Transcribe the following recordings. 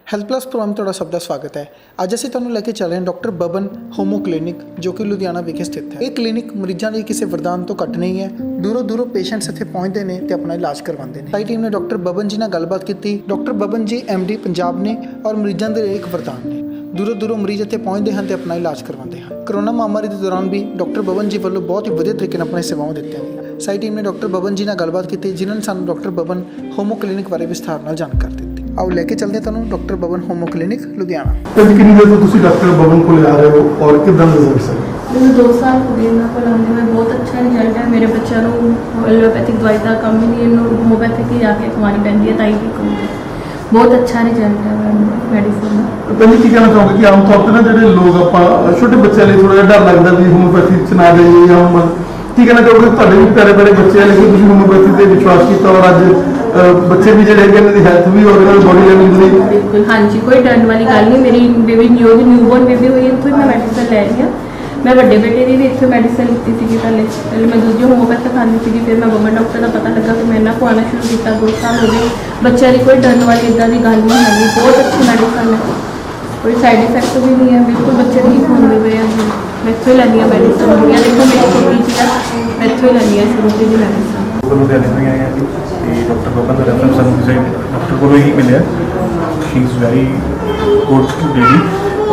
Health plus programme ਤੁਹਾਡਾ ਸਭ ਦਾ ਸਵਾਗਤ ਹੈ। ਅੱਜ ਅਸੀਂ ਤੁਹਾਨੂੰ ਲੈ ਕੇ ਚੱਲ ਰਹੇ ਹਾਂ ਡਾਕਟਰ ਬਬਨ ਹੋਮੋ ਕਲੀਨਿਕ ਜੋ ਕਿ ਲੁਧਿਆਣਾ ਵਿਖੇ ਸਥਿਤ ਹੈ। ਇਹ ਕਲੀਨਿਕ ਮਰੀਜ਼ਾਂ ਲਈ ਕਿਸੇ ਵਰਦਾਨ ਤੋਂ ਘੱਟ ਨਹੀਂ ਹੈ। ਦੂਰੋਂ ਪੇਸ਼ੈਂਟਸ ਇੱਥੇ ਪਹੁੰਚਦੇ ਨੇ ਤੇ ਆਪਣਾ ਇਲਾਜ ਕਰਵਾਉਂਦੇ ਨੇ। ਸਾਡੀ ਟੀਮ ਨੇ ਡਾਕਟਰ ਬਬਨ ਜੀ ਨਾਲ ਗੱਲਬਾਤ ਕੀਤੀ। ਡਾਕਟਰ ਬਬਨ ਜੀ MD ਪੰਜਾਬ ਨੇ ਔਰ ਮਰੀਜ਼ਾਂ ਦੇ ਲਈ ਇੱਕ ਵਰਦਾਨ ਨੇ। ਦੂਰੋਂ ਮਰੀਜ਼ ਇੱਥੇ ਪਹੁੰਚਦੇ ਹਨ ਤੇ ਆਪਣਾ ਇਲਾਜ ਕਰਵਾਉਂਦੇ ਹਨ। ਕੋਰੋਨਾ ਮਹਾਮਾਰੀ ਦੇ ਦੌਰਾਨ ਵੀ ਡਾਕਟਰ ਬਬਨ ਜੀ ਵੱਲੋਂ ਬਹੁਤ ਹੀ ਵਧੀਆ ਤਰੀਕੇ ਨਾਲ ਆਪਣੀ ਸੇਵਾਵਾਂ ਦਿੱਤੀਆਂ ਨੇ। ਸਾਡੀ ਟੀਮ ਨੇ ਡਾਕਟਰ ਬਬਨ ਜੀ ਨਾਲ ਗੱਲਬਾਤ ਕੀਤੀ ਜਿਨ੍ਹਾਂ ਨੇ ਸਾਨੂੰ ਡਾਕਟਰ ਬਬਨ ਹੋਮੋ ਕਲੀਨਿਕ ਬਾਰੇ ਵਿਸਥਾਰ ਨਾਲ ਜਾਣਕਾਰੀ ਦਿੱਤੀ। आओ लेके चलते हैं ਤੁਹਾਨੂੰ ਡਾਕਟਰ ਬਬਨ ਹੋਮੋ ਕਲੀਨਿਕ ਲੁਧਿਆਣਾ। कितनी देर से तुसी डॉक्टर बबन को आ रहे हो और कितना रिजल्ट है? ਮੈਨੂੰ 2 ਸਾਲ ਹੋ ਗਏ ਇਹਨਾਂ ਕੋਲ ਆਉਂਦੇ ਹੋਏ। ਬਹੁਤ ਅੱਛਾ ਰਿਜ਼ਲਟ ਹੈ। ਮੇਰੇ ਬੱਚਿਆਂ ਨੂੰ ਐਲੋਪੈਥਿਕ ਦਵਾਈ ਦਾ ਕੰਮ ਹੀ ਨਹੀਂ, ਇਹਨੂੰ ਹੋਮੋਪੈਥਿਕ ਹੀ ਆ ਕੇ ਖਵਾਉਣੀ ਪੈਂਦੀ ਹੈ ਤਾਂ ਹੀ ਠੀਕ ਹੁੰਦੀ ਹੈ। ਬਹੁਤ ਅੱਛਾ ਰਿਜ਼ਲਟ ਹੈ ਮੈਡੀਸਿਨ ਦਾ। पहले की कहना चाहूँगा कि आम तौर पर ना जो लोग आप छोटे बच्चों लिए थोड़ा डर लगता भी होम्योपैथी च ना जाइए या हम की कहना चाहोगे ਤੁਹਾਡੇ ਵੀ प्यारे प्यारे बच्चे हैं लेकिन ਤੁਸੀਂ होम्योपैथी ਤੇ ਵਿਸ਼ਵਾਸ ਕੀਤਾ ਔਰ ਅੱਜ ਬੱਚੇ ਵੀ ਜਿਹੜੇ ਹੈਗੇ ਇਹਨਾਂ ਦੀ ਹੈਲਥ ਵੀ ਔਰ ਇਹਨਾਂ ਦੀ ਬੋਡੀ ਲੈਵਲ ਵੀ ਬਿਲਕੁਲ ਹਾਂਜੀ, ਕੋਈ ਡਰਨ ਵਾਲੀ ਗੱਲ ਨਹੀਂ। ਮੇਰੀ ਬੇਬੀ ਨਿਊਬੋਰਨ ਬੇਬੀ ਹੋਈ ਇੱਥੋਂ ਹੀ ਮੈਂ ਮੈਡੀਸਨ ਲੈ ਰਹੀ ਹਾਂ। ਮੈਂ ਵੱਡੇ ਬੇਟੇ ਦੀ ਵੀ ਇੱਥੇ ਮੈਡੀਸਨ ਲਿੱਤੀ ਸੀਗੀ ਪਹਿਲੇ ਮੈਂ ਦੂਜੀ ਹੋਮੋਪੈਥਿਕ ਖਾਂਦੀ ਸੀਗੀ। ਫਿਰ ਮੈਂ ਬਬਨ ਡਾਕਟਰ ਦਾ ਪਤਾ ਲੱਗਾ ਕਿ ਮੈਂ ਇਹਨਾਂ ਕੋਲ ਆਉਣਾ ਸ਼ੁਰੂ ਕੀਤਾ। 2 ਸਾਲ ਹੋ ਗਏ। ਬੱਚਿਆਂ ਦੀ ਕੋਈ ਡਰਨ ਵਾਲੀ ਇੱਦਾਂ ਦੀ ਗੱਲ ਨਹੀਂ ਹੈਗੀ। ਬਹੁਤ ਅੱਛੀ ਮੈਡੀਸਨ ਹੈ, ਕੋਈ ਸਾਈਡ ਇਫੈਕਟ ਵੀ ਨਹੀਂ ਹੈ। ਬਿਲਕੁਲ ਬੱਚੇ ਠੀਕ ਹੁੰਦੇ ਪਏ ਆ। ਮੈਂ ਇੱਥੋਂ ਹੀ ਲੈਂਦੀ ਹਾਂ ਮੈਡੀਸਨ। ਦੁਨੀਆ ਦੇਖੋ ਮੇਰੀ ਛੋਟੀ ਜਿਹੀ ਹੈ, ਮੈਂ ਇੱਥੋਂ ਹੀ ਲੈਂਦੀ ਹਾਂ ਸ਼ੁਰੂ ਤੋਂ ਜੀ ਮੈਡੀਸਨ। ਲੁਧਿਆਣੇ ਤੋਂ ਆਏ ਹਾਂ ਜੀ ਤੇ ਡਾਕਟਰ ਬਬਨ ਦਾ ਰੈਫਰੈਂਸ ਸਾਨੂੰ ਕਿਸੇ ਡਾਕਟਰ ਕੋਲੋਂ ਹੀ ਮਿਲਿਆ। She is very good lady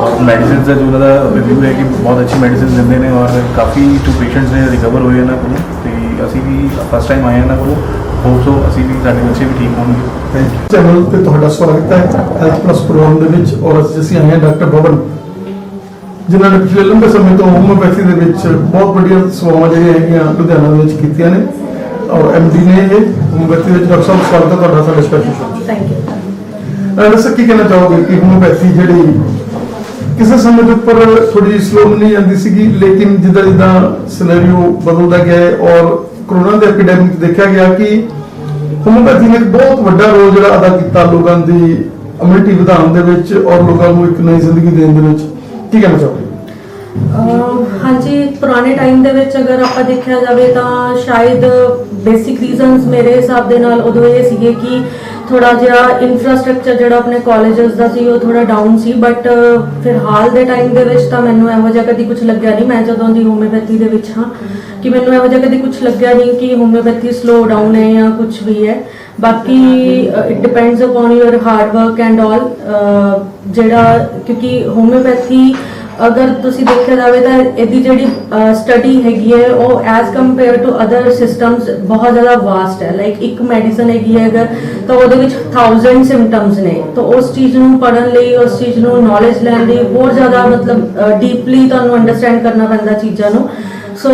ਔਰ ਮੈਡੀਸਿਨਸ ਦਾ ਜੋ ਉਹਨਾਂ ਦਾ ਰਿਵਿਊ ਹੈ ਕਿ ਬਹੁਤ ਅੱਛੀ ਮੈਡੀਸਿਨ ਦਿੰਦੇ ਨੇ ਔਰ ਕਾਫੀ ਜੋ ਪੇਸ਼ੈਂਟਸ ਨੇ ਰਿਕਵਰ ਹੋਏ ਇਹਨਾਂ ਕੋਲੋਂ। ਤੇ ਅਸੀਂ ਵੀ ਫਸਟ ਟਾਈਮ ਆਏ ਇਹਨਾਂ ਕੋਲੋਂ। ਹੋਪ ਸੋ ਅਸੀਂ ਵੀ ਸਾਡੇ ਬੱਚੇ ਵੀ ਠੀਕ ਹੋਣਗੇ। ਚੈਨਲ ਤੇ ਤੁਹਾਡਾ ਸਵਾਗਤ ਹੈ ਹੈਲਥ ਪਲਸ ਪ੍ਰੋਗਰਾਮ ਦੇ ਵਿੱਚ। ਔਰ ਅਸੀਂ ਆਏ ਹਾਂ ਡਾਕਟਰ ਬਬਨ ਜਿਨ੍ਹਾਂ ਨੇ ਪਿਛਲੇ ਲੰਬੇ ਸਮੇਂ ਤੋਂ ਹੋਮੋਪੈਥੀ ਦੇ ਵਿੱਚ ਬਹੁਤ ਵੱਡੀਆਂ ਸੇਵਾਵਾਂ ਜਿਹੜੀਆਂ ਹੈਗੀਆਂ ਲੁਧਿਆਣਾ ਦੇ ਵਿੱਚ ਕੀਤੀਆਂ ਨੇ ਔਰ MD ਨੇ ਇਹ ਹੋਮੋਪੈਥੀ ਵਿੱਚ। ਡਾਕਟਰ ਸਾਹਿਬ ਸਵਾਗਤ ਹੈ ਤੁਹਾਡਾ ਸਾਡੇ ਸਪੈਸ਼ਲ ਸ਼ੋਅ 'ਚ। Thank you. ਦੱਸੋ ਕੀ ਕਹਿਣਾ ਚਾਹੋਗੇ ਕਿ ਹੋਮੋਪੈਥੀ ਜਿਹੜੀ ਕਿਸੇ ਸਮੇਂ ਦੇ ਉੱਪਰ ਥੋੜੀ ਸਲੋ ਨਹੀਂ ਜਾਂਦੀ ਸੀਗੀ ਲੇਕਿਨ ਜਿੱਦਾਂ ਸਿਨੈਰੀਓ ਬਦਲਦਾ ਗਿਆ ਹੈ ਔਰ ਕੋਰੋਨਾ ਦੇ ਐਪੀਡੈਮਿਕ ਦੇਖਿਆ ਗਿਆ ਕਿ ਹੋਮੋਪੈਥੀ ਨੇ ਇੱਕ ਬਹੁਤ ਵੱਡਾ ਰੋਲ ਜਿਹੜਾ ਅਦਾ ਕੀਤਾ ਲੋਕਾਂ ਦੀ ਇਮਿਊਨਿਟੀ ਵਧਾਉਣ ਦੇ ਵਿੱਚ ਔਰ ਲੋਕਾਂ ਨੂੰ ਇੱਕ ਨਈ ਜ਼ਿੰਦਗੀ ਦੇਣ ਦੇ ਵਿੱਚ। ਕੀ ਕਹਿਣਾ ਚਾਹੋਗੇ? ਹਾਂਜੀ, ਪੁਰਾਣੇ ਟਾਈਮ ਦੇ ਵਿੱਚ ਅਗਰ ਆਪਾਂ ਦੇਖਿਆ ਜਾਵੇ ਤਾਂ ਸ਼ਾਇਦ ਬੇਸਿਕ ਰੀਜ਼ਨਸ ਮੇਰੇ ਹਿਸਾਬ ਦੇ ਨਾਲ ਉਦੋਂ ਇਹ ਸੀਗੇ ਕਿ ਥੋੜਾ ਜਿਹਾ ਇਨਫਰਾਸਟ੍ਰਕਚਰ ਜਿਹੜਾ ਆਪਣੇ ਕਾਲਜਸ ਦਾ ਸੀ ਉਹ ਥੋੜਾ ਡਾਊਨ ਸੀ। ਬਟ ਫਿਲਹਾਲ ਦੇ ਟਾਈਮ ਦੇ ਵਿੱਚ ਤਾਂ ਮੈਨੂੰ ਇਹੋ ਜਿਹਾ ਕਦੀ ਕੁਝ ਲੱਗਿਆ ਨਹੀਂ। ਮੈਂ ਜਦੋਂ ਦੀ ਹੋਮਿਓਪੈਥੀ ਦੇ ਵਿੱਚ ਹਾਂ ਕਿ ਮੈਨੂੰ ਇਹੋ ਜਿਹਾ ਕਦੀ ਕੁਝ ਲੱਗਿਆ ਨਹੀਂ ਕਿ ਹੋਮਿਓਪੈਥੀ ਸਲੋ ਡਾਊਨ ਹੈ ਜਾਂ ਕੁਝ ਵੀ ਹੈ। ਬਾਕੀ it depends upon your hard work and all ਜਿਹੜਾ ਕਿਉਂਕਿ ਹੋਮਿਓਪੈਥੀ ਅਗਰ ਤੁਸੀਂ ਦੇਖਿਆ ਜਾਵੇ ਤਾਂ ਇਹਦੀ ਜਿਹੜੀ ਸਟੱਡੀ ਹੈਗੀ ਹੈ ਉਹ as compare to other systems ਬਹੁਤ ਜ਼ਿਆਦਾ ਵਾਸਟ ਹੈ। ਲਾਈਕ ਇੱਕ ਮੈਡੀਸਨ ਹੈਗੀ ਹੈ ਅਗਰ ਤਾਂ ਉਹਦੇ ਵਿੱਚ 1000 ਸਿੰਪਟਮਸ ਨੇ। ਤਾਂ ਉਸ ਚੀਜ਼ ਨੂੰ ਪੜ੍ਹਨ ਲਈ, ਉਸ ਚੀਜ਼ ਨੂੰ ਨੌਲੇਜ ਲੈਣ ਲਈ ਬਹੁਤ ਜ਼ਿਆਦਾ ਮਤਲਬ ਡੀਪਲੀ ਤੁਹਾਨੂੰ ਅੰਡਰਸਟੈਂਡ ਕਰਨਾ ਪੈਂਦਾ ਚੀਜ਼ਾਂ ਨੂੰ। ਸੋ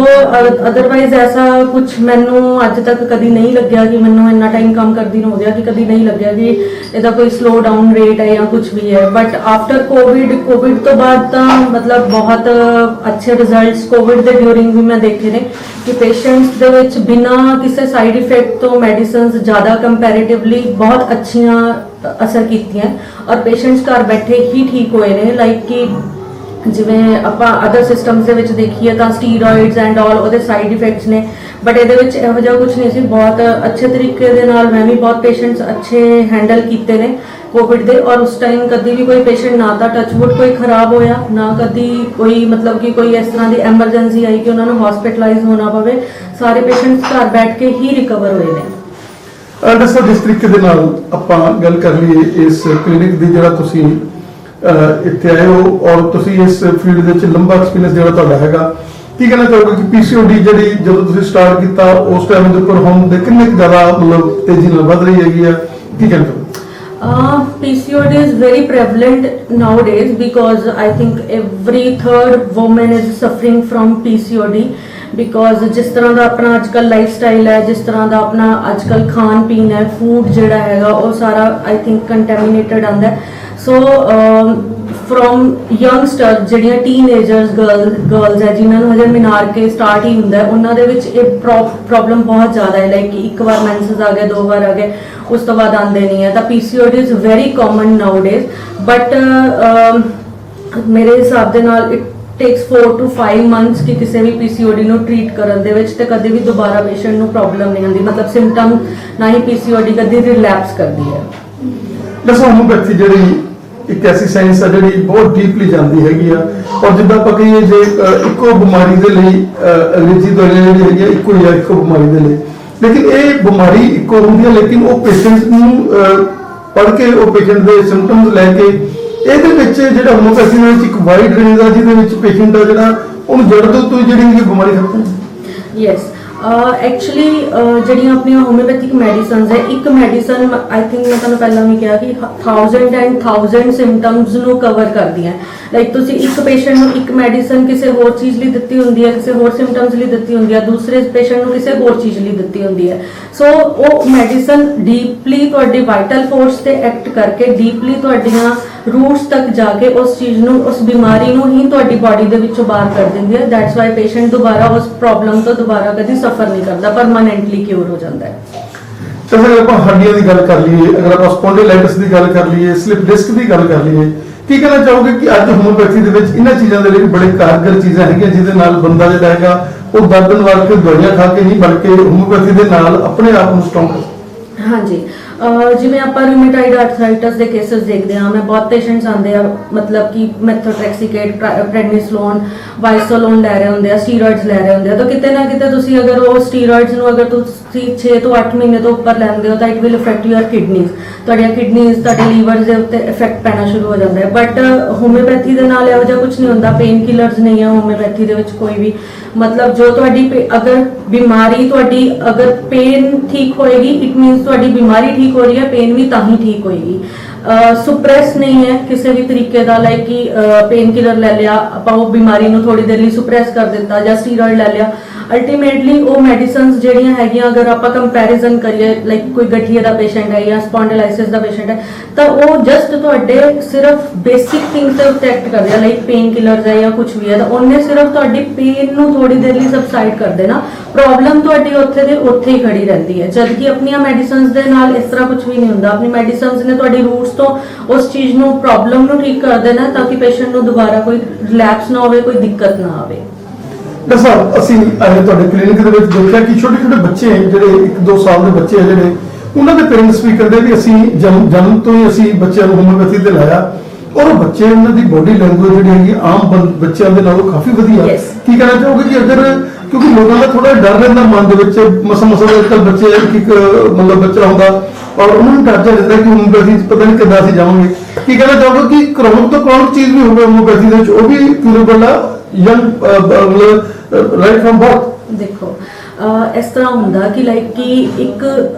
ਅਦਰਵਾਈਜ਼ ਐਸਾ ਕੁਝ ਮੈਨੂੰ ਅੱਜ ਤੱਕ ਕਦੀ ਨਹੀਂ ਲੱਗਿਆ ਕਿ ਮੈਨੂੰ ਇੰਨਾ ਟਾਈਮ ਕੰਮ ਕਰਦੀ ਨੂੰ ਹੋ ਗਿਆ ਕਿ ਕਦੀ ਨਹੀਂ ਲੱਗਿਆ ਕਿ ਇਹਦਾ ਕੋਈ ਸਲੋ ਡਾਊਨ ਰੇਟ ਹੈ ਜਾਂ ਕੁਝ ਵੀ ਹੈ। ਬਟ ਆਫਟਰ ਕੋਵਿਡ ਤੋਂ ਬਾਅਦ ਤਾਂ ਮਤਲਬ ਬਹੁਤ ਅੱਛੇ ਰਿਜ਼ਲਟਸ ਕੋਵਿਡ ਦੇ ਡਿਊਰਿੰਗ ਵੀ ਮੈਂ ਦੇਖੇ ਨੇ ਕਿ ਪੇਸ਼ੈਂਟਸ ਦੇ ਵਿੱਚ ਬਿਨਾਂ ਕਿਸੇ ਸਾਈਡ ਇਫੈਕਟ ਤੋਂ ਮੈਡੀਸਿਨਸ ਜ਼ਿਆਦਾ ਕੰਪੈਰੀਟਿਵਲੀ ਬਹੁਤ ਅੱਛੀਆਂ ਅਸਰ ਕੀਤੀਆਂ ਔਰ ਪੇਸ਼ੈਂਟਸ ਘਰ ਬੈਠੇ ਹੀ ਠੀਕ ਹੋਏ ਨੇ। ਲਾਈਕ ਕਿ ਜਿਵੇਂ ਆਪਾਂ ਅਦਰ ਸਿਸਟਮਸ ਦੇ ਵਿੱਚ ਦੇਖੀਏ ਤਾਂ ਸਟੀਰੋਇਡਸ ਐਂਡ ਆਲ ਉਹਦੇ ਸਾਈਡ ਇਫੈਕਟਸ ਨੇ ਬਟ ਇਹਦੇ ਵਿੱਚ ਇਹੋ ਜਿਹਾ ਕੁਝ ਨਹੀਂ ਸੀ। ਬਹੁਤ ਅੱਛੇ ਤਰੀਕੇ ਦੇ ਨਾਲ ਮੈਂ ਵੀ ਬਹੁਤ ਪੇਸ਼ੈਂਟਸ ਅੱਛੇ ਹੈਂਡਲ ਕੀਤੇ ਨੇ ਕੋਵਿਡ ਦੇ। ਔਰ ਉਸ ਟਾਈਮ ਕਦੀ ਵੀ ਕੋਈ ਪੇਸ਼ੈਂਟ ਨਾ ਤਾਂ ਟੱਚਵੁੱਡ ਕੋਈ ਖਰਾਬ ਹੋਇਆ ਨਾ ਕਦੀ ਕੋਈ ਮਤਲਬ ਕਿ ਕੋਈ ਇਸ ਤਰ੍ਹਾਂ ਦੀ ਐਮਰਜੈਂਸੀ ਆਈ ਕਿ ਉਹਨਾਂ ਨੂੰ ਹਸਪੀਟਲਾਈਜ਼ ਹੋਣਾ ਪਵੇ। ਸਾਰੇ ਪੇਸ਼ੈਂਟਸ ਘਰ ਬੈਠ ਕੇ ਹੀ ਰਿਕਵਰ ਹੋਏ ਨੇ। ਦੱਸੋ ਜਿਸ ਤਰੀਕੇ ਦੇ ਨਾਲ ਆਪਾਂ ਗੱਲ ਕਰ ਲਈਏ ਇਸ ਕਲੀਨਿਕ ਦੀ ਜਿਹੜਾ ਤੁਸੀਂ ਇੱਥੇ ਆਏ ਹੋ ਔਰ ਤੁਸੀਂ ਇਸ ਫੀਲਡ ਦੇ ਵਿੱਚ ਲੰਬਾ ਐਕਸਪੀਰੀਅੰਸ ਜਿਹੜਾ ਤੁਹਾਡਾ ਹੈਗਾ, ਕੀ ਕਹਿਣਾ ਚਾਹੋਗੇ ਕਿ PCOD ਜਿਹੜੀ ਜਦੋਂ ਤੁਸੀਂ ਸਟਾਰਟ ਕੀਤਾ ਉਸ ਟਾਈਮ ਦੇ ਉੱਪਰ ਹੁਣ ਦੇ ਕਿੰਨੇ ਜ਼ਿਆਦਾ ਮਤਲਬ ਤੇਜ਼ੀ ਨਾਲ ਵੱਧ ਰਹੀ ਹੈਗੀ ਆ? ਕੀ ਕਹਿਣਾ ਚਾਹੋਗੇ? PCOD is very prevalent nowadays because I think every third woman is suffering from PCOD because ਜਿਸ ਤਰ੍ਹਾਂ ਦਾ ਆਪਣਾ ਅੱਜਕੱਲ ਲਾਈਫ ਸਟਾਈਲ ਹੈ, ਜਿਸ ਤਰ੍ਹਾਂ ਦਾ ਆਪਣਾ ਅੱਜਕੱਲ ਖਾਣ ਪੀਣ ਹੈ, ਫੂਡ ਜਿਹੜਾ ਹੈਗਾ ਉਹ ਸਾਰਾ I think ਕੰਟੈਮੀਨੇਟਡ ਆਉਂਦਾ ਹੈ। ਸੋ ਫਰੋਮ ਯੰਗਸਟਰ ਜਿਹੜੀਆਂ ਟੀਨਏਜਰਸ ਗਰਲਸ ਹੈ ਜਿਨ੍ਹਾਂ ਨੂੰ ਹਜੇ ਮਿਨਾਰ ਕੇ ਸਟਾਰਟ ਹੀ ਹੁੰਦਾ ਉਹਨਾਂ ਦੇ ਵਿੱਚ ਇਹ ਪ੍ਰੋਬਲਮ ਬਹੁਤ ਜ਼ਿਆਦਾ ਹੈ। ਲਾਈਕ ਇੱਕ ਵਾਰ ਮੈਂਸਸ ਆ ਗਏ, 2 ਵਾਰ ਆ ਗਏ, ਉਸ ਤੋਂ ਬਾਅਦ ਆਉਂਦੇ ਨਹੀਂ ਹੈ। ਤਾਂ PCOD is very common nowadays but ਮੇਰੇ ਹਿਸਾਬ ਦੇ ਨਾਲ ਇਟ ਟੇਕਸ 4 to 5 months ਕਿ ਕਿਸੇ ਵੀ PCOD ਨੂੰ ਟ੍ਰੀਟ ਕਰਨ ਦੇ ਵਿੱਚ ਤੇ ਕਦੇ ਵੀ ਦੁਬਾਰਾ ਪੇਸ਼ੈਂਟ ਨੂੰ ਪ੍ਰੋਬਲਮ ਨਹੀਂ ਆਉਂਦੀ। ਮਤਲਬ ਸਿੰਪਟਮ ਨਾ ਹੀ PCOD ਕਦੀ ਰਿਲੈਪਸ ਕਰਦੀ ਹੈ। ਦੱਸੋ ਹੋਮੋਪੈਥੀ ਜਿਹੜੀ ਇੱਕ ਐਸੀ ਸਾਇੰਸ ਆ ਜਿਹੜੀ ਬਹੁਤ ਡੀਪਲੀ ਜਾਂਦੀ ਹੈਗੀ ਆ, ਔਰ ਜਿੱਦਾਂ ਆਪਾਂ ਕਹੀਏ ਜੇ ਇੱਕੋ ਬਿਮਾਰੀ ਦੇ ਲਈ ਅੰਗਰੇਜ਼ੀ ਦਵਾਈਆਂ ਜਿਹੜੀ ਹੈਗੀ ਆ ਇੱਕੋ ਹੀ ਆ ਇੱਕੋ ਬਿਮਾਰੀ ਦੇ ਲਈ, ਲੇਕਿਨ ਇਹ ਬਿਮਾਰੀ ਇੱਕੋ ਹੁੰਦੀ ਹੈ, ਲੇਕਿਨ ਉਹ ਪੇਸ਼ੈਂਟ ਨੂੰ ਪੜ੍ਹ ਕੇ ਉਹ ਪੇਸ਼ੈਂਟ ਦੇ ਸਿੰਪਟਮਸ ਲੈ ਕੇ ਇਹਦੇ ਵਿੱਚ ਜਿਹੜਾ ਹੋਮੋਪੈਥੀ ਦੇ ਵਿੱਚ ਇੱਕ ਵਾਈਡ ਰੇਂਜ ਆ ਜਿਹਦੇ ਵਿੱਚ ਪੇਸ਼ੈਂਟ ਆ ਜਿਹੜਾ ਉਹਨੂੰ ਜੜ ਤੋਂ ਜਿਹੜੀ ਇਹ ਬਿਮਾਰੀ ਖਤਮ। ਯੈਸ, ਐਕਚੁਅਲੀ ਜਿਹੜੀਆਂ ਆਪਣੀਆਂ ਹੋਮਿਓਪੈਥਿਕ ਮੈਡੀਸਨਸ ਹੈ, ਇੱਕ ਮੈਡੀਸਨ ਆਈ ਥਿੰਕ ਮੈਂ ਤੁਹਾਨੂੰ ਪਹਿਲਾਂ ਵੀ ਕਿਹਾ ਕਿ 1000 ਸਿੰਪਟਮਸ ਨੂੰ ਕਵਰ ਕਰਦੀਆਂ। ਲਾਈਕ ਤੁਸੀਂ ਇੱਕ ਪੇਸ਼ੈਂਟ ਨੂੰ ਇੱਕ ਮੈਡੀਸਨ ਕਿਸੇ ਹੋਰ ਚੀਜ਼ ਲਈ ਦਿੱਤੀ ਹੁੰਦੀ ਹੈ, ਕਿਸੇ ਹੋਰ ਸਿੰਪਟਮਸ ਲਈ ਦਿੱਤੀ ਹੁੰਦੀ ਹੈ, ਦੂਸਰੇ ਪੇਸ਼ੈਂਟ ਨੂੰ ਕਿਸੇ ਹੋਰ ਚੀਜ਼ ਲਈ ਦਿੱਤੀ ਹੁੰਦੀ ਹੈ। ਸੋ ਉਹ ਮੈਡੀਸਨ ਡੀਪਲੀ ਤੁਹਾਡੇ ਵਾਈਟਲ ਫੋਰਸ ਤੇ ਐਕਟ ਕਰਕੇ ਡੀਪਲੀ ਤੁਹਾਡੀਆਂ ਰੂਟਸ ਤੱਕ ਜਾ ਕੇ ਉਸ ਚੀਜ਼ ਨੂੰ, ਉਸ ਬਿਮਾਰੀ ਨੂੰ ਹੀ ਤੁਹਾਡੀ ਬਾਡੀ ਦੇ ਵਿੱਚੋਂ ਬਾਹਰ ਕਰ ਦਿੰਦੀ ਹੈ। ਦੈਟਸ ਵਾਈ ਪੇਸ਼ੈਂਟ ਦੁਬਾਰਾ ਉਸ ਪ੍ਰੋਬਲਮ ਤੋਂ ਦੁਬਾਰਾ ਕਦੀ ਸਫਰ ਨਹੀਂ ਕਰਦਾ, ਪਰਮਾਨੈਂਟਲੀ ਕਿਉਰ ਹੋ ਜਾਂਦਾ ਹੈ। ਤਾਂ ਅਗਰ ਆਪਾਂ ਹੱਡੀਆਂ ਦੀ ਗੱਲ ਕਰ ਲਈਏ, ਅਗਰ ਆਪਾਂ ਸਪੌਂਡਿਲਾਈਟਿਸ ਦੀ ਗੱਲ ਕਰ ਲਈਏ, ਸਲਿਪ ਡਿਸਕ ਦੀ ਗੱਲ ਕਰ ਲਈਏ, ਕੀ ਕਹਿਣਾ ਚਾਹੋਗੇ ਕਿ ਅੱਜ ਹੋਮਿਓਪੈਥੀ ਦੇ ਵਿੱਚ ਇਹਨਾਂ ਚੀਜ਼ਾਂ ਦੇ ਲਈ ਬੜੇ ਕਾਰਗਰ ਚੀਜ਼ਾਂ ਹੈਗੀਆਂ ਜਿਹਦੇ ਨਾਲ ਬੰਦਾ ਜਿਹੜਾ ਹੈਗਾ ਉਹ ਦਰਦ ਨਿਵਾਰਕ ਕੇ ਦਵਾਈਆਂ ਖਾ ਕੇ ਨਹੀਂ ਬਲਕਿ ਹੋਮਿਓਪੈਥੀ ਦੇ ਨਾਲ ਆਪਣੇ ਆਪ ਨੂੰ ਸਟਰੋਂਗ ਕਰ। ਹਾਂਜੀ, ਜਿਵੇਂ ਆਪਾਂ ਰੂਮੇਟਾਇਡ ਆਰਥਰਾਈਟਸ ਦੇ ਕੇਸਸ ਦੇਖਦੇ ਹਾਂ, ਮੈਂ ਬਹੁਤ ਪੇਸ਼ੈਂਟਸ ਆਉਂਦੇ ਆ ਮਤਲਬ ਕਿ ਮੈਥੋਟ੍ਰੈਕਸੀਕੇਟ, ਪ੍ਰੈਡਨਿਸਲੋਨ, ਵਾਈਸੋਲੋਨ ਲੈ ਰਹੇ ਹੁੰਦੇ ਆ, ਸਟੀਰੋਇਡਸ ਲੈ ਰਹੇ ਹੁੰਦੇ ਆ, ਤਾਂ ਕਿਤੇ ਨਾ ਕਿਤੇ ਤੁਸੀਂ ਅਗਰ ਉਹ ਸਟੀਰੋਇਡਸ ਨੂੰ ਅਗਰ ਤੁਸੀਂ 6 ਤੋਂ 8 ਮਹੀਨੇ ਤੋਂ ਉੱਪਰ ਲੈਂਦੇ ਹੋ ਤਾਂ it will affect your kidneys, ਤੁਹਾਡੀਆਂ ਕਿਡਨੀਜ਼, ਤੁਹਾਡੇ ਲੀਵਰਸ ਦੇ ਉੱਤੇ ਇਫੈਕਟ ਪੈਣਾ ਸ਼ੁਰੂ ਹੋ ਜਾਂਦਾ ਹੈ। ਬਟ ਹੋਮਿਓਪੈਥੀ ਦੇ ਨਾਲ ਇਹੋ ਜਿਹਾ ਕੁਝ ਨਹੀਂ ਹੁੰਦਾ, ਪੇਨ ਕਿਲਰਸ ਨਹੀਂ ਹੈ ਹੋਮਿਓਪੈਥੀ ਦੇ ਵਿੱਚ ਕੋਈ ਵੀ। ਮਤਲਬ ਜੋ ਤੁਹਾਡੀ ਅਗਰ ਬਿਮਾਰੀ ਤੁਹਾਡੀ ਅਗਰ ਪੇਨ ਠੀਕ ਹੋਏਗੀ ਇਟ ਮੀਨਸ ਤੁਹਾਡੀ ਬਿਮਾਰੀ ਠੀਕ ਹੋ ਰਹੀ ਹੈ, ਪੇਨ ਵੀ ਤਾਂ ਹੀ ਠੀਕ ਹੋਏਗੀ। ਸੁਪਰੈਸ ਨਹੀਂ ਹੈ ਕਿਸੇ ਵੀ ਤਰੀਕੇ ਦਾ, ਲਾਈਕ ਕਿ ਪੇਨ ਕਿਲਰ ਲੈ ਲਿਆ ਆਪਾਂ ਉਹ ਬਿਮਾਰੀ ਨੂੰ ਥੋੜੀ ਦੇਰ ਲਈ ਸੁਪਰੈਸ ਕਰ ਦਿੱਤਾ ਜਾਂ ਸਟੀਰੋਇਡ ਲੈ ਲਿਆ। ਅਲਟੀਮੇਟਲੀ ਉਹ ਮੈਡੀਸਿਨਸ ਜਿਹੜੀਆਂ ਹੈਗੀਆਂ ਅਗਰ ਆਪਾਂ ਕੰਪੈਰੀਜ਼ਨ ਕਰੀਏ, ਲਾਈਕ ਕੋਈ ਗਠੀਏ ਦਾ ਪੇਸ਼ੈਂਟ ਹੈ ਜਾਂ ਸਪੌਂਡਿਲਾਈਸਿਸ ਦਾ ਪੇਸ਼ੈਂਟ ਹੈ, ਤਾਂ ਉਹ ਜਸਟ ਤੁਹਾਡੇ ਸਿਰਫ ਬੇਸਿਕ ਥਿੰਗਸ ਤੇ ਉੱਤੇ ਐਕਟ ਕਰਦੇ ਆ, ਲਾਈਕ ਪੇਨ ਕਿਲਰਸ ਹੈ ਜਾਂ ਕੁਝ ਵੀ ਹੈ, ਤਾਂ ਉਹਨੇ ਸਿਰਫ ਤੁਹਾਡੀ ਪੇਨ ਨੂੰ ਥੋੜੀ ਦੇਰ ਲਈ ਸਬਸਾਈਡ ਕਰ ਦੇਣਾ, ਪ੍ਰੋਬਲਮ ਤੁਹਾਡੀ ਉੱਥੇ ਦੇ ਉੱਥੇ ਹੀ ਖੜੀ ਰਹਿੰਦੀ ਹੈ। ਜਦਕਿ ਆਪਣੀਆਂ ਮੈਡੀਸਿਨਸ ਦੇ ਨਾਲ ਇਸ ਤਰ੍ਹਾਂ ਕੁਝ ਵੀ ਨਹੀਂ ਹੁੰਦਾ। ਆਪਣੀ ਮੈਡੀਸਿਨਸ ਨੇ ਤੁਹਾਡੀ ਰੂਟਸ ਤੋਂ ਉਸ ਚੀਜ਼ ਨੂੰ, ਪ੍ਰੋਬਲਮ ਨੂੰ ਠੀਕ ਕਰ ਦੇਣਾ ਤਾਂ ਕਿ ਪੇਸ਼ੈਂਟ ਨੂੰ ਦੁਬਾਰਾ ਕੋਈ ਰਿਲੈਪਸ ਨਾ ਹੋਵੇ, ਕੋਈ ਦਿੱਕਤ ਨਾ ਆਵੇ। ਡਾਕਟਰ ਸਾਹਿਬ, ਅਸੀਂ ਤੁਹਾਡੇ ਕਲੀਨਿਕ ਦੇ ਵਿੱਚ ਦੇਖਿਆ ਕਿ ਛੋਟੇ ਛੋਟੇ ਬੱਚੇ ਜਿਹੜੇ 1-2 ਸਾਲ ਦੇ ਬੱਚੇ ਆ ਜਿਹੜੇ ਉਹਨਾਂ ਦੇ ਪੇਰੈਂਟਸ ਵੀ ਕਹਿੰਦੇ ਵੀ ਅਸੀਂ ਜਨਮ ਤੋਂ ਹੀ ਅਸੀਂ ਬੱਚਿਆਂ ਨੂੰ ਹੋਮਿਓਪੈਥੀ ਤੇ ਲਾਇਆ, ਔਰ ਉਹ ਬੱਚੇ ਉਹਨਾਂ ਦੀ ਬੋਡੀ ਲੈਂਗੁਏਜ ਜਿਹੜੀ ਹੈਗੀ ਆਮ ਬੱਚਿਆਂ ਦੇ ਨਾਲੋਂ ਕਾਫੀ ਵਧੀਆ। Yes. ਕੀ ਕਹਿਣਾ ਚਾਹੋਗੇ ਕਿ ਅਗਰ ਕਿਉਂਕਿ ਲੋਕਾਂ ਦਾ ਥੋੜਾ ਡਰ ਰਹਿੰਦਾ ਮਨ ਦੇ ਵਿੱਚ, ਮਸਾ ਅੱਜਕੱਲ ਬੱਚੇ ਇੱਕ ਮਤਲਬ ਬੱਚਾ ਹੁੰਦਾ ਔਰ ਉਹਨਾਂ ਨੂੰ ਡਰ ਜਾਂਦਾ ਕਿ ਹੋਮਿਓਪੈਥੀ ਪਤਾ ਨਹੀਂ ਕਿੱਦਾਂ ਅਸੀਂ ਜਾਵਾਂਗੇ, ਕੀ ਕਹਿਣਾ ਚਾਹੋਗੇ ਕਿ ਕ੍ਰੋਨਿਕ ਤੋਂ ਕ੍ਰੋਨਿਕ ਚੀਜ਼ ਵੀ ਹੋਵੇ ਹੋਮਿਓਪੈਥੀ ਦੇ ਵਿੱਚ, ਉਹ ਵੀ ਕਿਉਰੇਬਲ ਆ ਯੰਗ ਰਾਈਟ ਫਰਮ ਬਰਥ? ਦੇਖੋ ਇਸ ਤਰ੍ਹਾਂ ਹੁੰਦਾ ਕਿ ਲਾਈਕ ਕਿ ਇੱਕ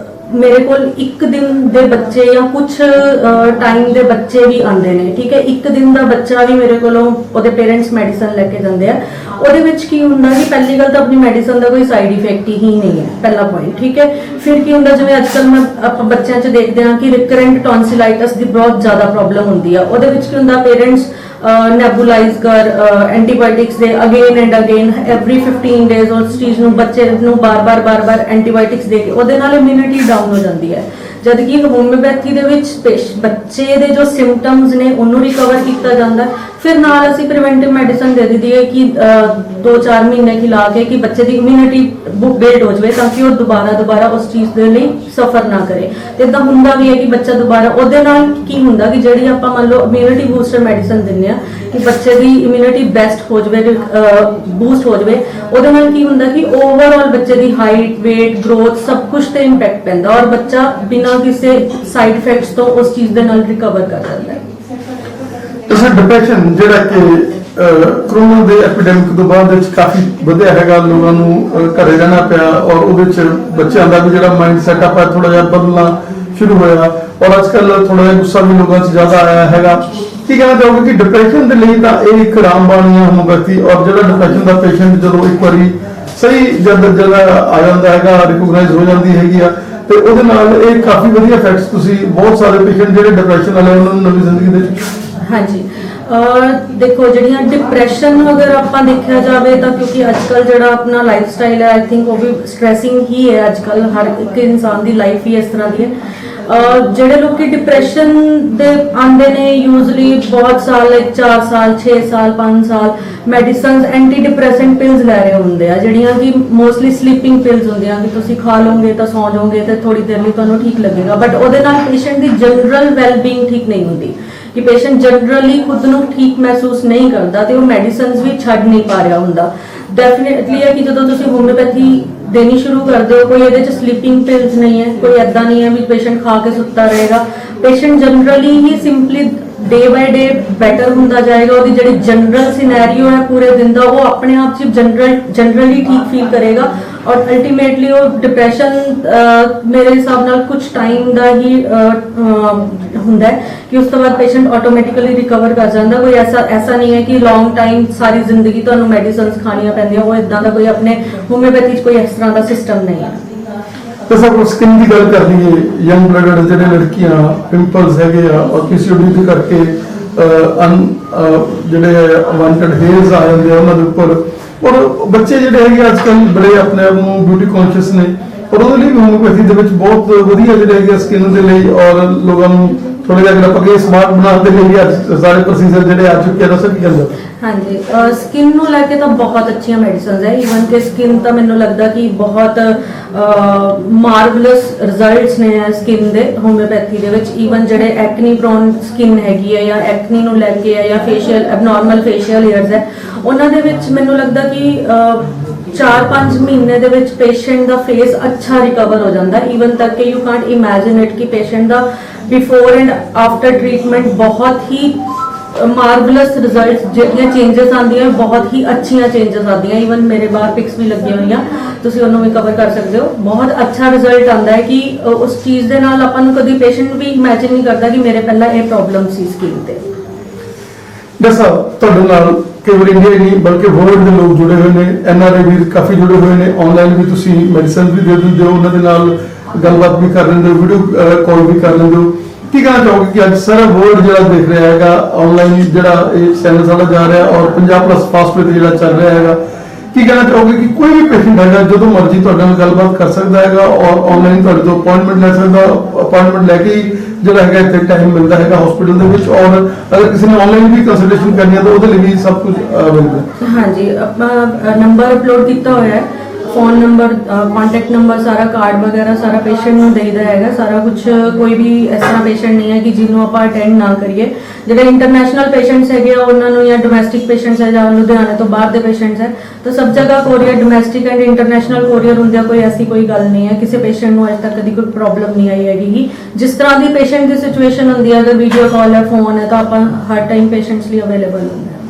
ਮੇਰੇ ਕੋਲ ਇੱਕ ਦਿਨ ਦੇ ਬੱਚੇ ਜਾਂ ਕੁਝ ਟਾਈਮ ਦੇ ਬੱਚੇ ਵੀ ਆਉਂਦੇ ਨੇ, ਠੀਕ ਹੈ। ਇੱਕ ਦਿਨ ਦਾ ਬੱਚਾ ਵੀ ਮੇਰੇ ਕੋਲੋਂ ਉਹਦੇ ਪੇਰੈਂਟਸ ਮੈਡੀਸਨ ਲੈ ਕੇ ਜਾਂਦੇ ਆ। ਉਹਦੇ ਵਿੱਚ ਕੀ ਹੁੰਦਾ ਕਿ ਪਹਿਲੀ ਗੱਲ ਤਾਂ ਆਪਣੀ ਮੈਡੀਸਨ ਦਾ ਕੋਈ ਸਾਈਡ ਇਫੈਕਟ ਹੀ ਨਹੀਂ ਹੈ, ਪਹਿਲਾ ਪੁਆਇੰਟ, ਠੀਕ ਹੈ। ਫਿਰ ਕੀ ਹੁੰਦਾ, ਜਿਵੇਂ ਅੱਜਕੱਲ ਮੈਂ ਆਪਾਂ ਬੱਚਿਆਂ 'ਚ ਦੇਖਦੇ ਹਾਂ ਕਿ ਰਿਕਰੈਂਟ ਟੌਨਸਿਲਾਈਟਿਸ ਦੀ ਬਹੁਤ ਜ਼ਿਆਦਾ ਪ੍ਰੋਬਲਮ ਹੁੰਦੀ ਆ। ਉਹਦੇ ਵਿੱਚ ਕੀ ਹੁੰਦਾ, ਪੇਰੈਂਟਸ ਨੈਬੂਲਾਈਜ਼ ਕਰ ਐਂਟੀਬਾਇਓਟਿਕਸ ਦੇ again and again every 15 days ਉਸ ਚੀਜ਼ ਨੂੰ ਬੱਚੇ ਨੂੰ ਬਾਰ-ਬਾਰ ਐਂਟੀਬਾਇਓਟਿਕਸ ਦੇ ਕੇ ਉਹਦੇ ਨਾਲ ਇਮਿਊਨਿਟੀ ਡਾਊਨ ਹੋ ਜਾਂਦੀ ਹੈ। ਜਦਕਿ ਹੋਮਿਓਪੈਥੀ ਦੇ ਵਿੱਚ ਬੱਚੇ ਦੇ ਜੋ ਸਿੰਪਟਮਸ ਨੇ ਉਹਨੂੰ ਰਿਕਵਰ ਕੀਤਾ ਜਾਂਦਾ। ਫਿਰ ਨਾਲ ਅਸੀਂ ਪ੍ਰੀਵੈਂਟਿਵ ਮੈਡੀਸਨ ਦੇ ਦਿੰਦੀ ਹੈ ਕਿ 2-4 ਮਹੀਨੇ ਖਿਲਾ ਕੇ ਕਿ ਬੱਚੇ ਦੀ ਇਮਿਊਨਿਟੀ ਬਿਲਡ ਹੋ ਜਾਵੇ ਤਾਂ ਕਿ ਉਹ ਦੁਬਾਰਾ ਉਸ ਚੀਜ਼ ਦੇ ਲਈ ਸਫਰ ਨਾ ਕਰੇ। ਤੇ ਇਦਾਂ ਹੁੰਦਾ ਵੀ ਹੈ ਕਿ ਬੱਚਾ ਦੁਬਾਰਾ ਉਹਦੇ ਨਾਲ ਕੀ ਹੁੰਦਾ ਕਿ ਜਿਹੜੀ ਆਪਾਂ ਮੰਨ ਲਓ ਇਮਿਊਨਿਟੀ ਬੂਸਟਰ ਮੈਡੀਸਨ ਦਿੰਦੇ ਆ ਕਿ ਬੱਚੇ ਦੀ ਇਮਿਊਨਿਟੀ ਬੈਸਟ ਹੋ ਜਾਵੇ, ਬੂਸਟ ਹੋ ਜਾਵੇ, ਉਹਦੇ ਨਾਲ ਕੀ ਹੁੰਦਾ ਕਿ ਓਵਰਆਲ ਬੱਚੇ ਦੀ ਹਾਈਟ, weight, ਗਰੋਥ ਸਭ ਕੁਝ ਤੇ ਇੰਪੈਕਟ ਪੈਂਦਾ ਔਰ ਬੱਚਾ ਬਿਨਾਂ ਕਿਸੇ ਸਾਈਡ ਇਫੈਕਟਸ ਤੋਂ ਉਸ ਚੀਜ਼ ਦੇ ਨਾਲ ਰਿਕਵਰ ਕਰ ਜਾਂਦਾ ਹੈ। ਤੁਸੀਂ ਡਿਪਰੈਸ਼ਨ ਜਿਹੜਾ ਕਿ ਕਰੋਨਾ ਦੇ ਐਪੀਡੈਮਿਕ ਤੋਂ ਬਾਅਦ ਵਿੱਚ ਕਾਫੀ ਵਧਿਆ ਹੈਗਾ, ਲੋਕਾਂ ਨੂੰ ਘਰੇ ਰਹਿਣਾ ਪਿਆ ਔਰ ਉਹਦੇ ਵਿੱਚ ਬੱਚਿਆਂ ਦਾ ਵੀ ਜਿਹੜਾ ਮਾਈਂਡ ਸੈਟਅਪ ਹੈ ਥੋੜਾ ਜਿਹਾ ਬਦਲਣਾ ਸ਼ੁਰੂ ਹੋਇਆ ਔਰ ਅੱਜਕੱਲ ਥੋੜਾ ਜਿਹਾ ਗੁੱਸਾ ਵੀ ਲੋਕਾਂ 'ਚ ਜ਼ਿਆਦਾ ਆਇਆ ਹੈਗਾ। ਕੀ ਕਹਿਣਾ ਚਾਹੋਗੇ ਕਿ ਡਿਪਰੈਸ਼ਨ ਦੇ ਲਈ ਤਾਂ ਇਹ ਇੱਕ ਰਾਮਬਾਣੀ ਹੈ ਹੋਮਿਓਪੈਥੀ, ਔਰ ਜਿਹੜਾ ਡਿਪਰੈਸ਼ਨ ਦਾ ਪੇਸ਼ੈਂਟ ਜਦੋਂ ਇੱਕ ਵਾਰੀ ਸਹੀ ਜਦ ਆ ਜਾਂਦਾ ਹੈਗਾ, ਰਿਕੋਗਨਾਈਜ਼ ਹੋ ਜਾਂਦੀ ਹੈਗੀ ਆ, ਤੇ ਉਹਦੇ ਨਾਲ ਇਹ ਕਾਫੀ ਵਧੀਆ ਇਫੈਕਟਸ ਤੁਸੀਂ ਬਹੁਤ ਸਾਰੇ ਪੇਸ਼ੈਂਟ ਜਿਹੜੇ ਡਿਪਰੈਸ਼ਨ ਵਾਲੇ ਉਹਨਾਂ ਨੂੰ ਨਵੀਂ ਜ਼ਿੰਦਗੀ ਦੇ ਹਾਂਜੀ ਦੇਖੋ ਜਿਹੜੀਆਂ ਡਿਪਰੈਸ਼ਨ ਨੂੰ ਅਗਰ ਆਪਾਂ ਦੇਖਿਆ ਜਾਵੇ ਤਾਂ ਕਿਉਂਕਿ ਅੱਜਕੱਲ ਜਿਹੜਾ ਆਪਣਾ ਲਾਈਫ ਸਟਾਈਲ ਹੈ ਆਈ ਥਿੰਕ ਉਹ ਵੀ ਸਟ੍ਰੈਸਿੰਗ ਹੀ ਹੈ। ਅੱਜਕੱਲ ਹਰ ਇੱਕ ਇਨਸਾਨ ਦੀ ਲਾਈਫ ਹੀ ਇਸ ਤਰ੍ਹਾਂ ਦੀ ਹੈ। ਜਿਹੜੇ ਲੋਕੀ ਡਿਪਰੈਸ਼ਨ ਦੇ ਆਉਂਦੇ ਨੇ ਯੂਜ਼ਲੀ ਬਹੁਤ ਸਾਲ, 4 ਸਾਲ, 6 ਸਾਲ, 5 ਸਾਲ ਮੈਡੀਸਨਸ ਐਂਟੀ ਡਿਪਰੈਸੈਂਟ ਪਿਲਸ ਲੈ ਰਹੇ ਹੁੰਦੇ ਆ, ਜਿਹੜੀਆਂ ਕਿ ਮੋਸਟਲੀ ਸਲੀਪਿੰਗ ਪਿਲਸ ਹੁੰਦੀਆਂ ਕਿ ਤੁਸੀਂ ਖਾ ਲਓਗੇ ਤਾਂ ਸੌਂ ਜਾਓਗੇ ਤੇ ਥੋੜੀ ਦੇਰ ਲਈ ਤੁਹਾਨੂੰ ਠੀਕ ਲੱਗੇਗਾ, ਬਟ ਉਹਦੇ ਨਾਲ ਪੇਸ਼ੈਂਟ ਦੀ ਜਨਰਲ ਵੈਲਬੀਇੰਗ ਠੀਕ ਨਹੀਂ ਹੁੰਦੀ। ਕਿ ਪੇਸ਼ੈਂਟ ਜਨਰਲੀ ਖੁਦ ਨੂੰ ਠੀਕ ਮਹਿਸੂਸ ਨਹੀਂ ਕਰਦਾ ਤੇ ਉਹ ਮੈਡੀਸਿਨਸ ਵੀ ਛੱਡ ਨਹੀਂ ਪਾ ਰਿਹਾ ਹੁੰਦਾ। ਡੈਫੀਨਿਟਲੀ ਹੈ ਕਿ ਜਦੋਂ ਤੁਸੀਂ ਹੋਮਿਓਪੈਥੀ ਦੇਣੀ ਸ਼ੁਰੂ ਕਰਦੇ ਹੋ, ਕੋਈ ਇਹਦੇ ਚ ਸਲੀਪਿੰਗ ਪਿਲਸ ਨਹੀਂ ਹੈ, ਕੋਈ ਐਦਾਂ ਨਹੀਂ ਹੈ ਵੀ ਪੇਸ਼ੈਂਟ ਖਾ ਕੇ ਸੁੱਤਾ ਰਹੇਗਾ। ਪੇਸ਼ੈਂਟ ਜਨਰਲੀ ਹੀ ਸਿੰਪਲੀ ਡੇ ਬਾਈ ਡੇ ਬੈਟਰ ਹੁੰਦਾ ਜਾਏਗਾ। ਉਹਦੀ ਜਿਹੜੀ ਜਨਰਲ ਸਿਨੈਰੀਓ ਹੈ ਪੂਰੇ ਦਿਨ ਦਾ, ਉਹ ਆਪਣੇ ਆਪ 'ਚ ਜਨਰਲੀ ਠੀਕ ਫੀਲ ਕਰੇਗਾ ਔਰ ਅਲਟੀਮੇਟਲੀ ਉਹ ਡਿਪਰੈਸ਼ਨ ਮੇਰੇ ਹਿਸਾਬ ਨਾਲ ਕੁਝ ਟਾਈਮ ਦਾ ਹੀ ਹੁੰਦਾ ਹੈ ਕਿ ਉਸ ਤੋਂ ਬਾਅਦ ਪੇਸ਼ੈਂਟ ਆਟੋਮੈਟਿਕਲੀ ਰਿਕਵਰ ਕਰ ਜਾਂਦਾ। ਕੋਈ ਐਸਾ ਨਹੀਂ ਹੈ ਕਿ ਲੌਂਗ ਟਾਈਮ ਸਾਰੀ ਜ਼ਿੰਦਗੀ ਤੁਹਾਨੂੰ ਮੈਡੀਸਿਨਸ ਖਾਣੀਆਂ ਪੈਂਦੀਆਂ, ਉਹ ਇਦਾਂ ਦਾ ਕੋਈ ਆਪਣੇ ਹੋਮਿਓਪੈਥੀ 'ਚ ਕੋਈ ਇਸ ਤਰ੍ਹਾਂ ਦਾ ਸਿਸਟਮ ਨਹੀਂ ਹੈ। ਤੇ ਸਭ ਸਕਿਨ ਦੀ ਗੱਲ ਕਰ ਲਈਏ, ਯੰਗ ਬਲੱਡਡ ਜਿਹੜੇ ਲੜਕੀਆਂ ਪਿੰਪਲਸ ਹੈਗੇ ਆ ਔਰ ਪੀਸੀਓਡੀ ਦੇ ਕਰਕੇ ਜਿਹੜੇ ਅਨਵਾਂਟਡ ਹੇਅਰਸ ਆ ਜਾਂਦੇ ਆ ਉਹਨਾਂ ਦੇ ਉੱਪਰ, ਔਰ ਬੱਚੇ ਜਿਹੜੇ ਹੈਗੇ ਅੱਜ ਕੱਲ੍ਹ ਬੜੇ ਆਪਣੇ ਆਪ ਨੂੰ ਬਿਊਟੀ ਕੌਨਸ਼ੀਅਸ ਨੇ, ਔਰ ਉਹਦੇ ਲਈ ਵੀ ਹੋਮਿਓਪੈਥੀ ਦੇ ਵਿੱਚ ਬਹੁਤ ਵਧੀਆ ਜਿਹੜੇ ਹੈਗੇ ਸਕਿਨ ਦੇ ਲਈ ਔਰ ਲੋਕਾਂ ਨੂੰ ਥੋੜਾ ਜਿਹਾ ਅਗਰ ਆਪਾਂ ਕਹੀਏ ਸਮਾਰਟ ਬਣਾਉਣ ਦੇ ਲਈ ਅੱਜ ਸਾਰੇ ਪ੍ਰੋਸੀਜਰ ਜਿਹੜੇ ਆ ਚੁੱਕੇ ਨੇ, ਸਭ ਕੀ ਕਹਿੰਦੇ? ਹਾਂਜੀ, ਸਕਿਨ ਨੂੰ ਲੈ ਕੇ ਤਾਂ ਬਹੁਤ ਅੱਛੀਆਂ ਮੈਡੀਸਿਨਸ ਹੈ। ਈਵਨ ਕਿ ਸਕਿਨ ਤਾਂ ਮੈਨੂੰ ਲੱਗਦਾ ਕਿ ਬਹੁਤ ਮਾਰਵਲਸ ਰਿਜ਼ਲਟਸ ਨੇ ਸਕਿਨ ਦੇ ਹੋਮਿਓਪੈਥੀ ਦੇ ਵਿੱਚ। ਈਵਨ ਜਿਹੜੇ ਐਕਨੀ ਪ੍ਰੋਨ ਸਕਿਨ ਹੈਗੀ ਹੈ ਜਾਂ ਐਕਨੀ ਨੂੰ ਲੈ ਕੇ ਹੈ ਜਾਂ ਫੇਸ਼ੀਅਲ ਐਬਨੋਰਮਲ ਫੇਸ਼ੀਅਲ ਹੇਅਰਸ ਹੈ, ਉਹਨਾਂ ਦੇ ਵਿੱਚ ਮੈਨੂੰ ਲੱਗਦਾ ਕਿ 4-5 ਮਹੀਨੇ ਦੇ ਵਿੱਚ ਪੇਸ਼ੈਂਟ ਦਾ ਫੇਸ ਅੱਛਾ ਰਿਕਵਰ ਹੋ ਜਾਂਦਾ। ਈਵਨ ਤੱਕ ਕਿ ਯੂ ਕਾਂਟ ਇਮੇਜਿਨ ਇਟ ਕਿ patient the before and after treatment ਬਹੁਤ ਹੀ ਮਾਰਵਲਸ ਰਿਜ਼ਲਟਸ ਜਿਹੜੀਆਂ ਚੇਂਜਸ ਆਉਂਦੀਆਂ ਬਹੁਤ ਹੀ ਅੱਛੀਆਂ ਚੇਂਜਸ ਆਉਂਦੀਆਂ। ਈਵਨ ਮੇਰੇ ਬਾਹਰ ਪਿਕਸ ਵੀ ਲੱਗੀਆਂ ਹੋਈਆਂ, ਤੁਸੀਂ ਉਹਨੂੰ ਵੀ ਕਵਰ ਕਰ ਸਕਦੇ ਹੋ। ਬਹੁਤ ਅੱਛਾ ਰਿਜ਼ਲਟ ਆਉਂਦਾ ਹੈ ਕਿ ਉਸ ਚੀਜ਼ ਦੇ ਨਾਲ ਆਪਾਂ ਨੂੰ ਕਦੀ ਪੇਸ਼ੈਂਟ ਵੀ ਇਮੇਜਿਨ ਨਹੀਂ ਕਰਦਾ ਕਿ ਮੇਰੇ ਪਹਿਲਾਂ ਇਹ ਪ੍ਰੋਬਲਮ ਸੀ ਸਕਿਨ ਤੇ। ਦੱਸੋ ਤੁਹਾਡੇ ਨਾਲ ਕੇਵਲ ਇੰਡੀਆ ਹੀ ਨਹੀਂ ਬਲਕਿ ਵਰਲਡ ਦੇ ਲੋਕ ਜੁੜੇ ਹੋਏ ਨੇ, ਐਨਆਰਆਈ ਵੀ ਕਾਫੀ ਜੁੜੇ ਹੋਏ ਨੇ, ਆਨਲਾਈਨ ਵੀ ਤੁਸੀਂ ਮੈਡੀਸਨ ਵੀ ਦੇ ਦਿੰਦੇ ਹੋ, ਉਹਨਾਂ ਦੇ ਨਾਲ ਗੱਲਬਾਤ ਵੀ ਕਰ ਲੈਂਦੇ ਹੋ, ਵੀਡੀਓ ਕਾਲ ਵੀ ਕਰ ਲੈਂਦੇ ਹੋ। ਕੀ ਕਹਿਣਾ ਚਾਹੋਗੇ ਕਿ ਅੱਜ ਸਾਰਾ ਵਰਲਡ ਜਿਹੜਾ ਦੇਖ ਰਿਹਾ ਹੈਗਾ ਆਨਲਾਈਨ ਜਿਹੜਾ ਇਹ ਚੈਨਲ ਸਾਡਾ ਜਾ ਰਿਹਾ ਔਰ ਪੰਜਾਬ ਪਲੱਸ ਫਾਸਟ ਤੇ ਜਿਹੜਾ ਚੱਲ ਰਿਹਾ ਹੈਗਾ, ਕੀ ਕਹਿਣਾ ਚਾਹੋਗੇ ਕਿ ਕੋਈ ਵੀ ਪੇਸ਼ੈਂਟ ਹੈਗਾ ਜਦੋਂ ਮਰਜ਼ੀ ਤੁਹਾਡੇ ਨਾਲ ਗੱਲਬਾਤ ਕਰ ਸਕਦਾ ਹੈਗਾ ਔਰ ਆਨਲਾਈਨ ਤੁਹਾਡੇ ਤੋਂ ਅਪਾਇੰਟਮੈਂਟ ਲੈ ਸਕਦਾ, ਅਪਾਇੰਟਮੈਂਟ ਲੈ ਕੇ ਜਿਹੜਾ ਹੈਗਾ ਇੱਥੇ ਟਾਈਮ ਮਿਲਦਾ ਹੈਗਾ ਹਸਪੀਟਲ ਦੇ ਵਿੱਚ, ਔਰ ਅਗਰ ਕਿਸੇ ਨੇ ਆਨਲਾਈਨ ਵੀ ਕੰਸਲਟੇਸ਼ਨ ਕਰਨੀ ਹੈ ਤਾਂ ਉਹਦੇ ਲਈ ਵੀ ਸਭ ਕੁਝ ਅਵੇਲੇਬਲ ਹੈ? ਹਾਂਜੀ, ਆਪਾਂ ਨੰਬਰ ਅਪਲੋਡ ਕੀਤਾ ਹੋਇਆ ਹੈ, ਫੋਨ ਨੰਬਰ, ਕੰਟੈਕਟ ਨੰਬਰ, ਸਾਰਾ ਕਾਰਡ ਵਗੈਰਾ ਸਾਰਾ ਪੇਸ਼ੈਂਟ ਨੂੰ ਦੇਈਦਾ ਹੈਗਾ ਸਾਰਾ ਕੁਝ। ਕੋਈ ਵੀ ਇਸ ਤਰ੍ਹਾਂ ਪੇਸ਼ੈਂਟ ਨਹੀਂ ਹੈ ਕਿ ਜਿਹਨੂੰ ਆਪਾਂ ਅਟੈਂਡ ਨਾ ਕਰੀਏ। ਜਿਹੜੇ ਇੰਟਰਨੈਸ਼ਨਲ ਪੇਸ਼ੈਂਟਸ ਹੈਗੇ ਆ ਉਹਨਾਂ ਨੂੰ, ਜਾਂ ਡੋਮੈਸਟਿਕ ਪੇਸ਼ੈਂਟਸ ਹੈ ਜਾਂ ਲੁਧਿਆਣੇ ਤੋਂ ਬਾਹਰ ਦੇ ਪੇਸ਼ੈਂਟਸ ਹੈ, ਤਾਂ ਸਭ ਜਗ੍ਹਾ courier, domestic and international courier ਹੁੰਦੇ ਆ। ਕੋਈ ਐਸੀ ਕੋਈ ਗੱਲ ਨਹੀਂ ਹੈ, ਕਿਸੇ ਪੇਸ਼ੈਂਟ ਨੂੰ ਅੱਜ ਤੱਕ ਕਦੀ ਕੋਈ ਪ੍ਰੋਬਲਮ ਨਹੀਂ ਆਈ ਹੈਗੀ। ਜਿਸ ਤਰ੍ਹਾਂ ਦੀ ਪੇਸ਼ੈਂਟ ਦੀ ਸਿਚੁਏਸ਼ਨ ਹੁੰਦੀ ਹੈ, ਅਗਰ ਵੀਡੀਓ ਕਾਲ ਹੈ, ਫੋਨ ਹੈ, ਤਾਂ ਆਪਾਂ ਹਰ ਟਾਈਮ ਪੇਸ਼ੈਂਟਸ ਲਈ ਅਵੇਲੇਬਲ ਹੁੰਦੇ ਹਾਂ।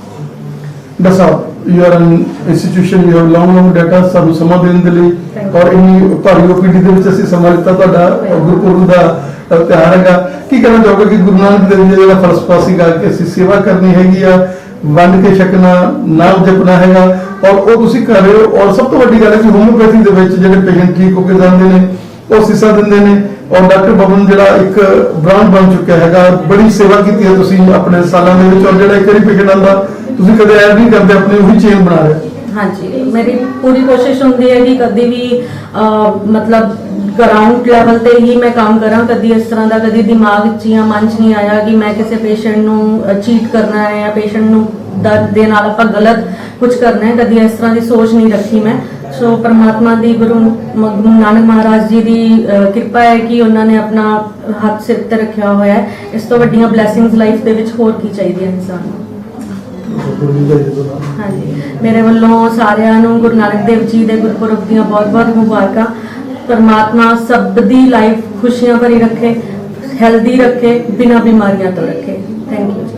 ਦੱਸੋ you are N institution, you have long data, ਸਾਨੂੰ ਸਮਾਂ ਦੇਣ ਦੇ ਲਈ ਔਰ ਇੰਨੀ ਭਾਰੀ ਓਪੀਡੀ ਦੇ ਵਿੱਚ ਅਸੀਂ ਸਮਾਂ ਲਿੱਤਾ ਤੁਹਾਡਾ ਗੁਰਪੁਰਬ ਦਾ ਤਿਉਹਾਰ ਹੈਗਾ। ਕੀ ਕਹਿਣਾ ਚਾਹੋਗੇ ਕਿ ਗੁਰੂ ਨਾਨਕ ਦੇਵ ਜੀ ਜਿਹੜਾ ਫਲਸਫਾ ਸੀਗਾ ਕਿ ਅਸੀਂ ਸੇਵਾ ਕਰਨੀ ਹੈਗੀ ਆ, ਵੰਡ ਕੇ ਛਕਣਾ, ਨਾਮ ਜਪਣਾ ਹੈਗਾ, ਔਰ ਉਹ ਤੁਸੀਂ ਕਰ ਰਹੇ ਹੋ। ਔਰ ਸਭ ਤੋਂ ਵੱਡੀ ਗੱਲ ਹੈ ਕਿ ਹੋਮਿਓਪੈਥੀ ਦੇ ਵਿੱਚ ਜਿਹੜੇ ਪੇਸ਼ੈਂਟ ਠੀਕ ਹੋ ਕੇ ਜਾਂਦੇ ਨੇ ਉਹ ਸੀਸਾ ਦਿੰਦੇ ਨੇ, ਔਰ ਡਾਕਟਰ ਬਬਨ ਜਿਹੜਾ ਇੱਕ ਬ੍ਰਾਂਡ ਬਣ ਚੁੱਕਿਆ ਹੈਗਾ। ਬੜੀ ਸੇਵਾ ਕੀਤੀ ਹੈ ਤੁਸੀਂ ਆਪਣੇ ਸਾਲਾਂ ਦੇ ਵਿੱਚ, ਔਰ ਜਿਹੜਾ ਇੱਕ ਵਾਰੀ ਪੇਸ਼ੈਂਟ ਆਉਂਦਾ ਤੁਸੀਂ ਕਦੇ ਐਡ ਨਹੀਂ ਕਰਦੇ, ਆਪਣੀ ਉਹੀ ਚੇਨ ਬਣਾ ਰਹੇ। ਹਾਂਜੀ, ਮੇਰੀ ਪੂਰੀ ਕੋਸ਼ਿਸ਼ ਹੁੰਦੀ ਹੈ ਕਿ ਕਦੀ ਵੀ ਮਤਲਬ ਗਰਾਊਂਡ ਲੈਵਲ ਤੇ ਹੀ ਮੈਂ ਕੰਮ ਕਰਾਂ। ਕਦੀ ਇਸ ਤਰ੍ਹਾਂ ਦਾ ਕਦੀ ਦਿਮਾਗ 'ਚ ਜਾਂ ਮਨ 'ਚ ਨਹੀਂ ਆਇਆ ਕਿ ਮੈਂ ਕਿਸੇ ਪੇਸ਼ੈਂਟ ਨੂੰ ਚੀਟ ਕਰਨਾ ਹੈ ਜਾਂ ਪੇਸ਼ੈਂਟ ਨੂੰ ਦਰਦ ਦੇ ਨਾਲ ਆਪਾਂ ਗਲਤ ਕੁਝ ਕਰਨਾ ਹੈ। ਕਦੀ ਇਸ ਤਰ੍ਹਾਂ ਦੀ ਸੋਚ ਨਹੀਂ ਰੱਖੀ ਮੈਂ। ਸੋ ਪਰਮਾਤਮਾ ਦੀ, ਗੁਰੂ ਨਾਨਕ ਮਹਾਰਾਜ ਜੀ ਦੀ ਕਿਰਪਾ ਹੈ ਕਿ ਉਹਨਾਂ ਨੇ ਆਪਣਾ ਹੱਥ ਸਿਰ ਤੇ ਰੱਖਿਆ ਹੋਇਆ ਹੈ। ਇਸ ਤੋਂ ਵੱਡੀਆਂ ਬਲੇਸਿੰਗਸ ਲਾਈਫ ਦੇ ਵਿੱਚ ਹੋਰ ਕੀ ਚਾਹੀਦੀ ਹੈ ਇਨਸਾਨ ਨੂੰ। ਹਾਂਜੀ, ਮੇਰੇ ਵੱਲੋਂ ਸਾਰਿਆਂ ਨੂੰ ਗੁਰੂ ਨਾਨਕ ਦੇਵ ਜੀ ਦੇ ਗੁਰਪੁਰਬ ਦੀਆਂ ਬਹੁਤ-ਬਹੁਤ ਮੁਬਾਰਕਾਂ। ਪਰਮਾਤਮਾ ਸਭ ਦੀ ਲਾਈਫ ਖੁਸ਼ੀਆਂ ਭਰੀ ਰੱਖੇ, ਹੈਲਦੀ ਰੱਖੇ, ਬਿਨਾਂ ਬਿਮਾਰੀਆਂ ਤੋਂ ਰੱਖੇ। Thank you.